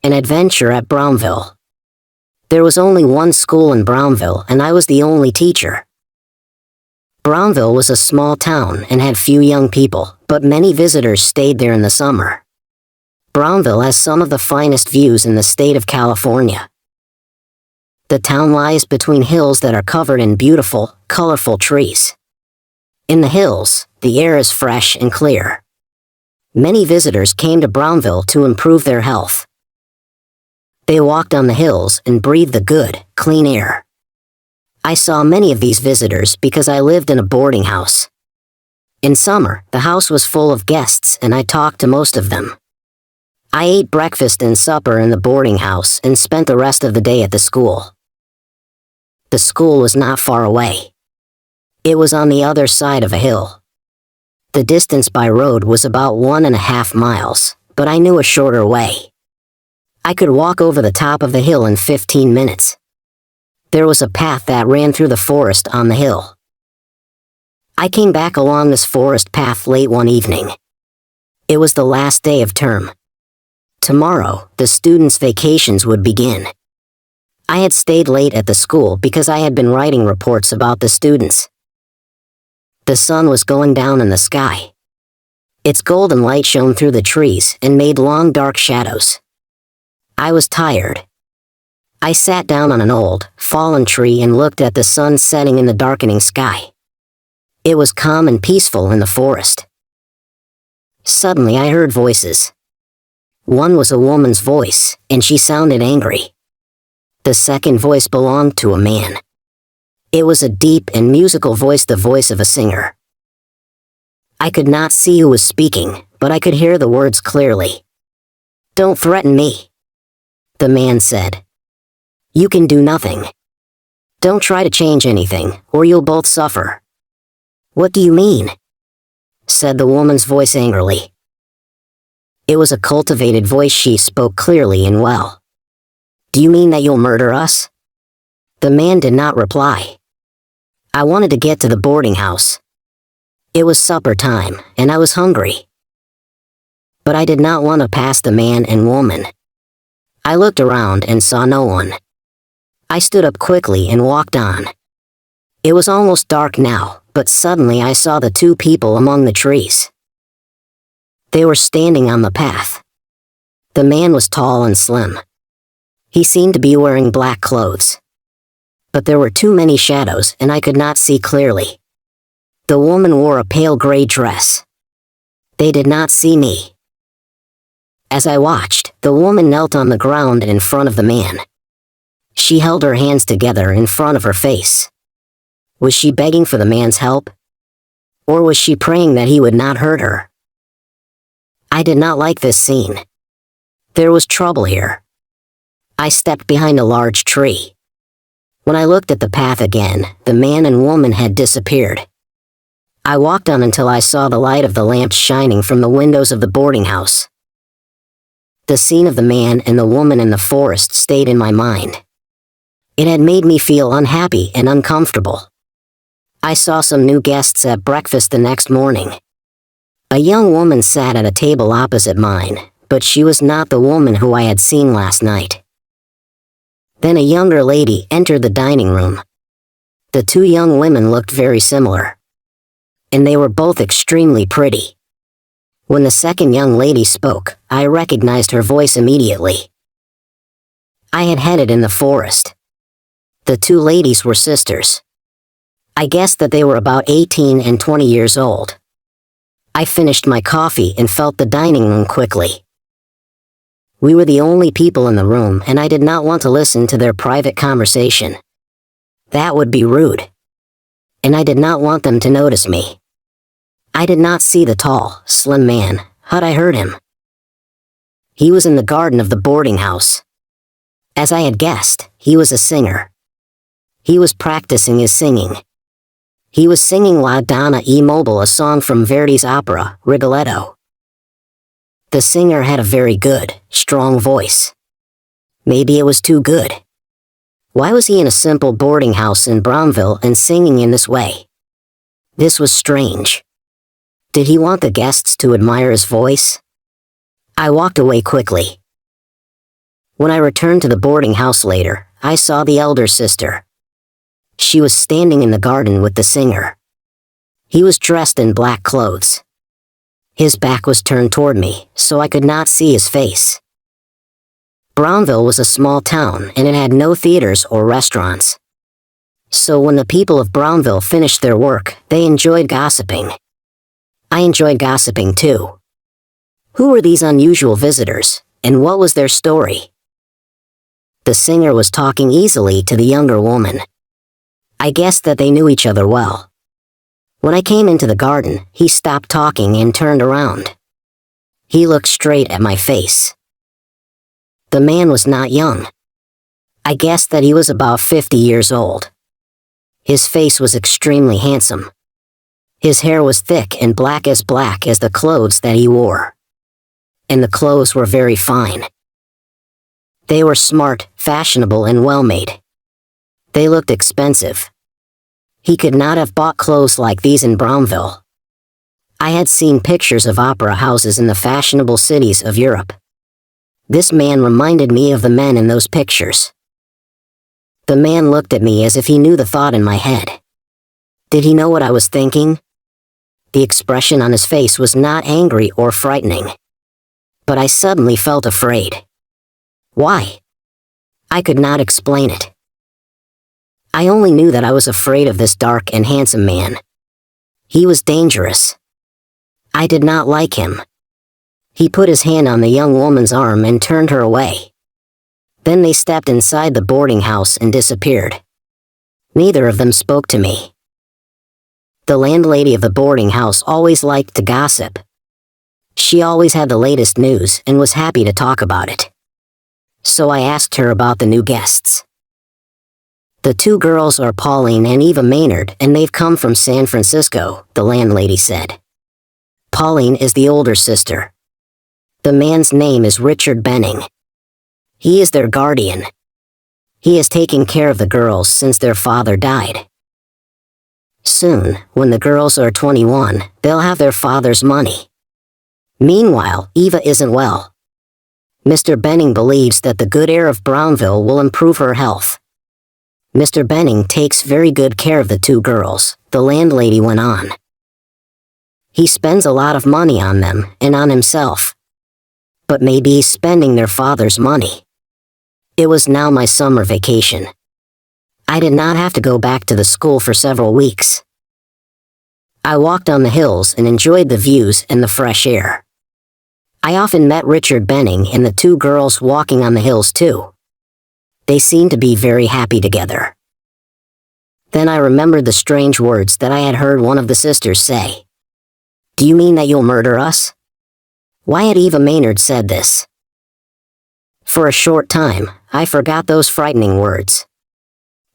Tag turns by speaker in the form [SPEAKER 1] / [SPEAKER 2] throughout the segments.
[SPEAKER 1] An adventure at Brownville. There was only one school in Brownville, and I was the only teacher. Brownville was a small town and had few young people, but many visitors stayed there in the summer. Brownville has some of the finest views in the state of California. The town lies between hills that are covered in beautiful, colorful trees. In the hills, the air is fresh and clear. Many visitors came to Brownville to improve their health. They walked on the hills and breathed the good, clean air. I saw many of these visitors because I lived in a boarding house. In summer, the house was full of guests and I talked to most of them. I ate breakfast and supper in the boarding house and spent the rest of the day at the school. The school was not far away. It was on the other side of a hill. The distance by road was about 1.5 miles, but I knew a shorter way. I could walk over the top of the hill in 15 minutes. There was a path that ran through the forest on the hill. I came back along this forest path late one evening. It was the last day of term. Tomorrow, the students' vacations would begin. I had stayed late at the school because I had been writing reports about the students. The sun was going down in the sky. Its golden light shone through the trees and made long dark shadows. I was tired. I sat down on an old, fallen tree and looked at the sun setting in the darkening sky. It was calm and peaceful in the forest. Suddenly I heard voices. One was a woman's voice, and she sounded angry. The second voice belonged to a man. It was a deep and musical voice, the voice of a singer. I could not see who was speaking, but I could hear the words clearly. "Don't threaten me," the man said. "You can do nothing. Don't try to change anything, or you'll both suffer." "What do you mean?" said the woman's voice angrily. It was a cultivated voice. She spoke clearly and well. "Do you mean that you'll murder us?" The man did not reply. I wanted to get to the boarding house. It was supper time, and I was hungry. But I did not want to pass the man and woman. I looked around and saw no one. I stood up quickly and walked on. It was almost dark now, but suddenly I saw the two people among the trees. They were standing on the path. The man was tall and slim. He seemed to be wearing black clothes. But there were too many shadows and I could not see clearly. The woman wore a pale gray dress. They did not see me. As I watched, the woman knelt on the ground in front of the man. She held her hands together in front of her face. Was she begging for the man's help? Or was she praying that he would not hurt her? I did not like this scene. There was trouble here. I stepped behind a large tree. When I looked at the path again, the man and woman had disappeared. I walked on until I saw the light of the lamps shining from the windows of the boarding house. The scene of the man and the woman in the forest stayed in my mind. It had made me feel unhappy and uncomfortable. I saw some new guests at breakfast the next morning. A young woman sat at a table opposite mine, but she was not the woman who I had seen last night. Then a younger lady entered the dining room. The two young women looked very similar. And they were both extremely pretty. When the second young lady spoke, I recognized her voice immediately. I had headed in the forest. The two ladies were sisters. I guessed that they were about 18 and 20 years old. I finished my coffee and felt the dining room quickly. We were the only people in the room and I did not want to listen to their private conversation. That would be rude. And I did not want them to notice me. I did not see the tall, slim man, but I heard him. He was in the garden of the boarding house. As I had guessed, he was a singer. He was practicing his singing. He was singing La Donna e Mobile, a song from Verdi's opera, Rigoletto. The singer had a very good, strong voice. Maybe it was too good. Why was he in a simple boarding house in Brownville and singing in this way? This was strange. Did he want the guests to admire his voice? I walked away quickly. When I returned to the boarding house later, I saw the elder sister. She was standing in the garden with the singer. He was dressed in black clothes. His back was turned toward me, so I could not see his face. Brownville was a small town and it had no theaters or restaurants. So when the people of Brownville finished their work, they enjoyed gossiping. I enjoyed gossiping too. Who were these unusual visitors, and what was their story? The singer was talking easily to the younger woman. I guessed that they knew each other well. When I came into the garden, he stopped talking and turned around. He looked straight at my face. The man was not young. I guessed that he was about 50 years old. His face was extremely handsome. His hair was thick and black as the clothes that he wore. And the clothes were very fine. They were smart, fashionable, and well-made. They looked expensive. He could not have bought clothes like these in Brownville. I had seen pictures of opera houses in the fashionable cities of Europe. This man reminded me of the men in those pictures. The man looked at me as if he knew the thought in my head. Did he know what I was thinking? The expression on his face was not angry or frightening. But I suddenly felt afraid. Why? I could not explain it. I only knew that I was afraid of this dark and handsome man. He was dangerous. I did not like him. He put his hand on the young woman's arm and turned her away. Then they stepped inside the boarding house and disappeared. Neither of them spoke to me. The landlady of the boarding house always liked to gossip. She always had the latest news and was happy to talk about it. So I asked her about the new guests. The two girls are Pauline and Eva Maynard, and they've come from San Francisco, the landlady said. Pauline is the older sister. The man's name is Richard Benning. He is their guardian. He has taken care of the girls since their father died. Soon, when the girls are 21, they'll have their father's money. Meanwhile, Eva isn't well. Mr. Benning believes that the good air of Brownville will improve her health. Mr. Benning takes very good care of the two girls, the landlady went on. He spends a lot of money on them and on himself. But maybe he's spending their father's money. It was now my summer vacation. I did not have to go back to the school for several weeks. I walked on the hills and enjoyed the views and the fresh air. I often met Richard Benning and the two girls walking on the hills too. They seemed to be very happy together. Then I remembered the strange words that I had heard one of the sisters say. Do you mean that you'll murder us? Why had Eva Maynard said this? For a short time, I forgot those frightening words.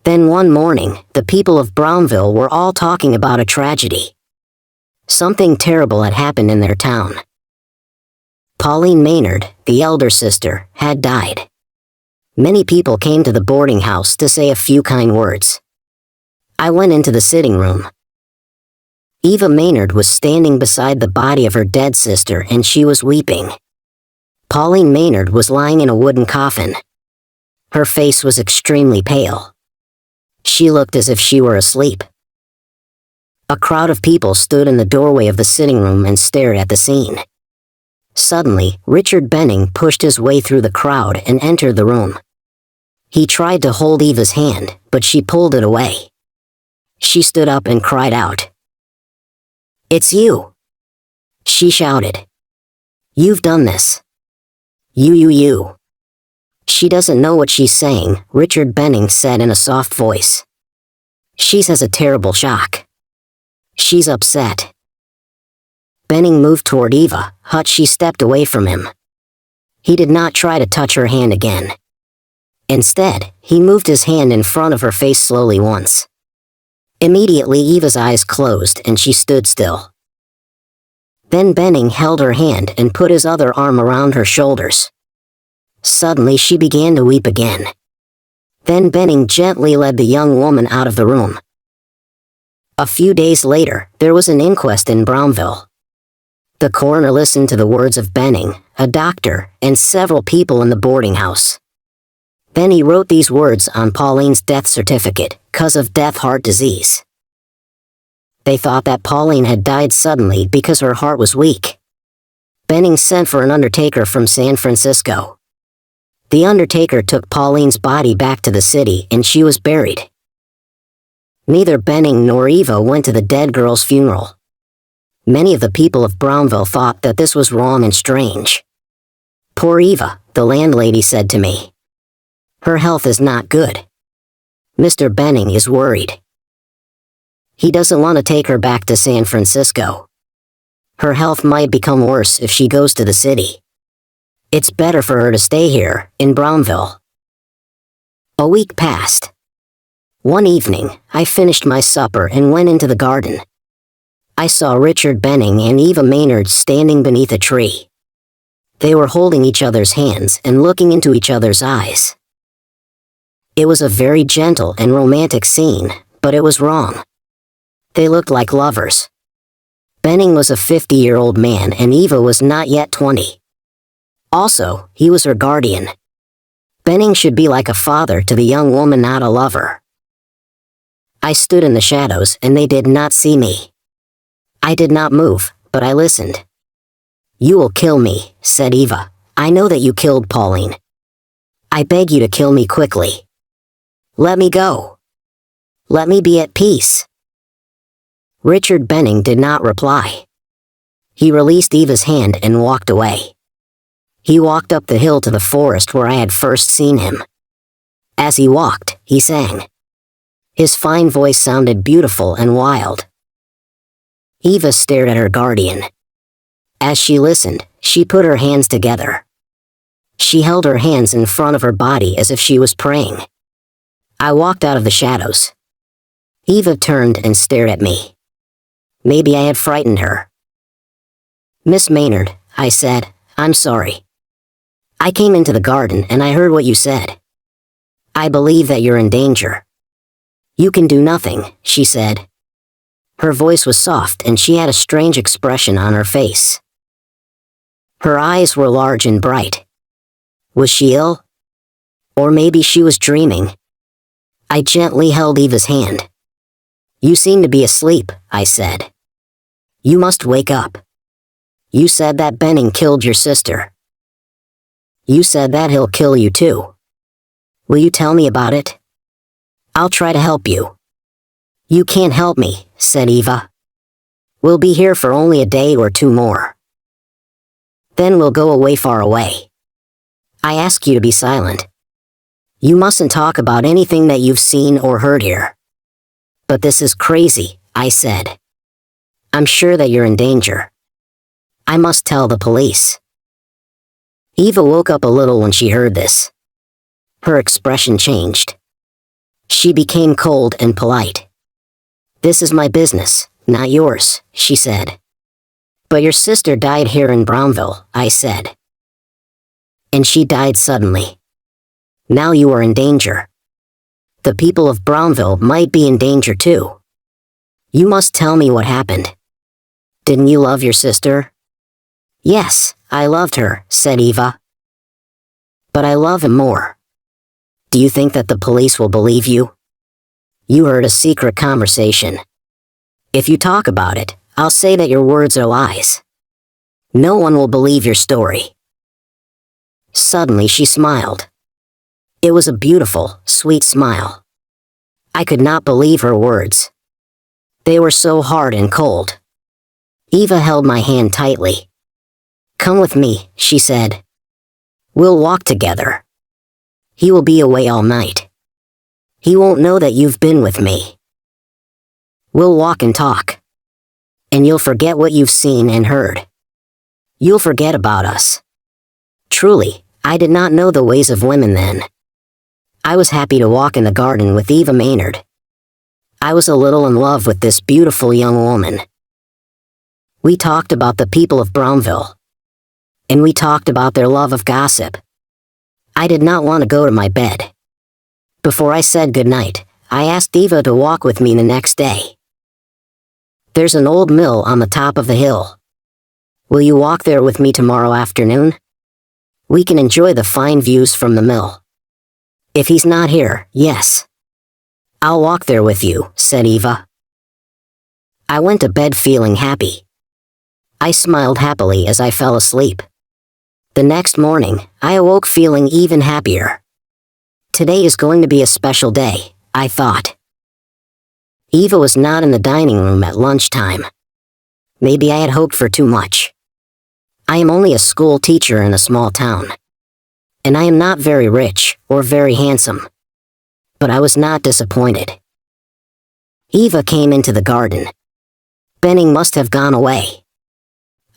[SPEAKER 1] Then one morning, the people of Brownville were all talking about a tragedy. Something terrible had happened in their town. Pauline Maynard, the elder sister, had died. Many people came to the boarding house to say a few kind words. I went into the sitting room. Eva Maynard was standing beside the body of her dead sister and she was weeping. Pauline Maynard was lying in a wooden coffin. Her face was extremely pale. She looked as if she were asleep. A crowd of people stood in the doorway of the sitting room and stared at the scene. Suddenly, Richard Benning pushed his way through the crowd and entered the room. He tried to hold Eva's hand, but she pulled it away. She stood up and cried out. "It's you!" She shouted. "You've done this. You. She doesn't know what she's saying," Richard Benning said in a soft voice. "She has a terrible shock. She's upset." Benning moved toward Eva, but she stepped away from him. He did not try to touch her hand again. Instead, he moved his hand in front of her face slowly once. Immediately Eva's eyes closed and she stood still. Then Benning held her hand and put his other arm around her shoulders. Suddenly she began to weep again. Then Benning gently led the young woman out of the room. A few days later, there was an inquest in Brownville. The coroner listened to the words of Benning, a doctor, and several people in the boarding house. Then he wrote these words on Pauline's death certificate, "'Cause of death, heart disease." They thought that Pauline had died suddenly because her heart was weak. Benning sent for an undertaker from San Francisco. The undertaker took Pauline's body back to the city and she was buried. Neither Benning nor Eva went to the dead girl's funeral. Many of the people of Brownville thought that this was wrong and strange. "Poor Eva," the landlady said to me. "Her health is not good. Mr. Benning is worried. He doesn't want to take her back to San Francisco. Her health might become worse if she goes to the city. It's better for her to stay here, in Brownville." A week passed. One evening, I finished my supper and went into the garden. I saw Richard Benning and Eva Maynard standing beneath a tree. They were holding each other's hands and looking into each other's eyes. It was a very gentle and romantic scene, but it was wrong. They looked like lovers. Benning was a 50-year-old man and Eva was not yet 20. Also, he was her guardian. Benning should be like a father to the young woman, not a lover. I stood in the shadows and they did not see me. I did not move, but I listened. "You will kill me," said Eva. "I know that you killed Pauline. I beg you to kill me quickly. Let me go. Let me be at peace." Richard Benning did not reply. He released Eva's hand and walked away. He walked up the hill to the forest where I had first seen him. As he walked, he sang. His fine voice sounded beautiful and wild. Eva stared at her guardian. As she listened, she put her hands together. She held her hands in front of her body as if she was praying. I walked out of the shadows. Eva turned and stared at me. Maybe I had frightened her. "Miss Maynard," I said, "I'm sorry. I came into the garden and I heard what you said. I believe that you're in danger." "You can do nothing," she said. Her voice was soft and she had a strange expression on her face. Her eyes were large and bright. Was she ill? Or maybe she was dreaming. I gently held Eva's hand. "You seem to be asleep," I said. "You must wake up. You said that Benning killed your sister. You said that he'll kill you too. Will you tell me about it? I'll try to help you." "You can't help me," said Eva. "We'll be here for only a day or two more. Then we'll go away far away. I ask you to be silent. You mustn't talk about anything that you've seen or heard here." "But this is crazy," I said. "I'm sure that you're in danger. I must tell the police." Eva woke up a little when she heard this. Her expression changed. She became cold and polite. "This is my business, not yours," she said. "But your sister died here in Brownville," I said. "And she died suddenly. Now you are in danger. The people of Brownville might be in danger too. You must tell me what happened. Didn't you love your sister?" "Yes, I loved her," said Eva. "But I love him more. Do you think that the police will believe you? You heard a secret conversation. If you talk about it, I'll say that your words are lies. No one will believe your story." Suddenly she smiled. It was a beautiful, sweet smile. I could not believe her words. They were so hard and cold. Eva held my hand tightly. "Come with me," she said. "We'll walk together. He will be away all night. He won't know that you've been with me. We'll walk and talk. And you'll forget what you've seen and heard. You'll forget about us." Truly, I did not know the ways of women then. I was happy to walk in the garden with Eva Maynard. I was a little in love with this beautiful young woman. We talked about the people of Brownville. And we talked about their love of gossip. I did not want to go to my bed. Before I said goodnight, I asked Eva to walk with me the next day. "There's an old mill on the top of the hill. Will you walk there with me tomorrow afternoon? We can enjoy the fine views from the mill." If he's not here, yes. I'll walk there with you, said Eva. I went to bed feeling happy. I smiled happily as I fell asleep. The next morning, I awoke feeling even happier. Today is going to be a special day, I thought. Eva was not in the dining room at lunchtime. Maybe I had hoped for too much. I am only a school teacher in a small town. And I am not very rich or very handsome. But I was not disappointed. Eva came into the garden. Benning must have gone away.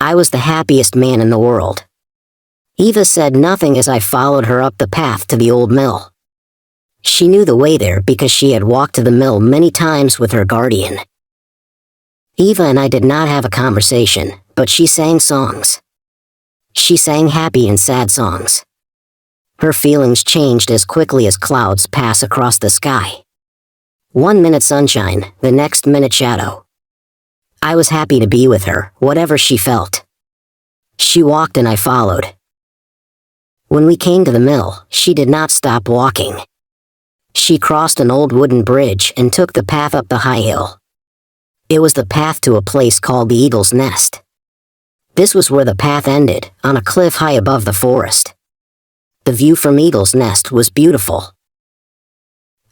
[SPEAKER 1] I was the happiest man in the world. Eva said nothing as I followed her up the path to the old mill. She knew the way there because she had walked to the mill many times with her guardian. Eva and I did not have a conversation, but she sang songs. She sang happy and sad songs. Her feelings changed as quickly as clouds pass across the sky. 1 minute sunshine, the next minute shadow. I was happy to be with her, whatever she felt. She walked and I followed. When we came to the mill, she did not stop walking. She crossed an old wooden bridge and took the path up the high hill. It was the path to a place called the Eagle's Nest. This was where the path ended, on a cliff high above the forest. The view from Eagle's Nest was beautiful.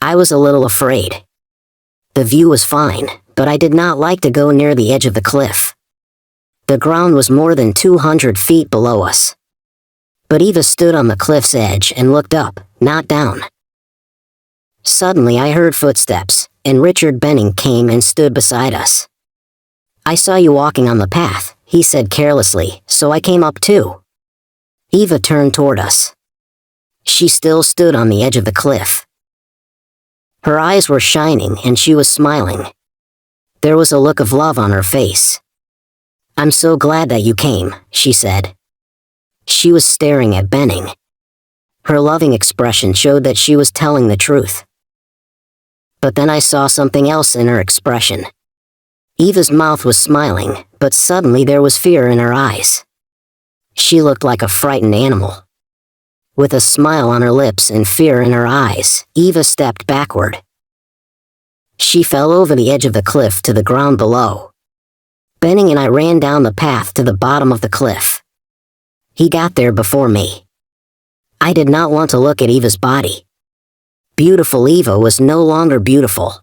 [SPEAKER 1] I was a little afraid. The view was fine, but I did not like to go near the edge of the cliff. The ground was more than 200 feet below us. But Eva stood on the cliff's edge and looked up, not down. Suddenly I heard footsteps, and Richard Benning came and stood beside us. I saw you walking on the path, he said carelessly, so I came up too. Eva turned toward us. She still stood on the edge of the cliff. Her eyes were shining and she was smiling. There was a look of love on her face. I'm so glad that you came, she said. She was staring at Benning. Her loving expression showed that she was telling the truth. But then I saw something else in her expression. Eva's mouth was smiling, but suddenly there was fear in her eyes. She looked like a frightened animal. With a smile on her lips and fear in her eyes, Eva stepped backward. She fell over the edge of the cliff to the ground below. Benning and I ran down the path to the bottom of the cliff. He got there before me. I did not want to look at Eva's body. Beautiful Eva was no longer beautiful.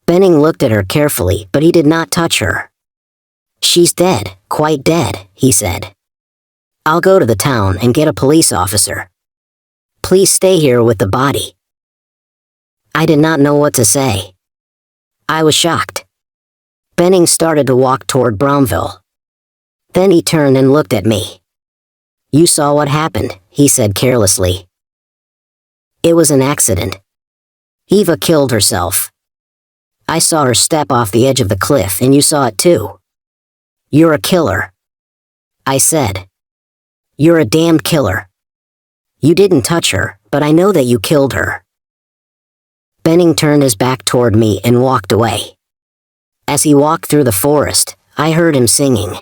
[SPEAKER 1] Benning looked at her carefully, but he did not touch her. She's dead, quite dead, he said. I'll go to the town and get a police officer. Please stay here with the body. I did not know what to say. I was shocked. Benning started to walk toward Brownville. Then he turned and looked at me. You saw what happened, he said carelessly. It was an accident. Eva killed herself. I saw her step off the edge of the cliff and you saw it too. You're a killer. I said. You're a damned killer. You didn't touch her, but I know that you killed her. Benning turned his back toward me and walked away. As he walked through the forest, I heard him singing.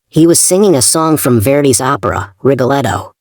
[SPEAKER 1] He was singing a song from Verdi's opera, Rigoletto.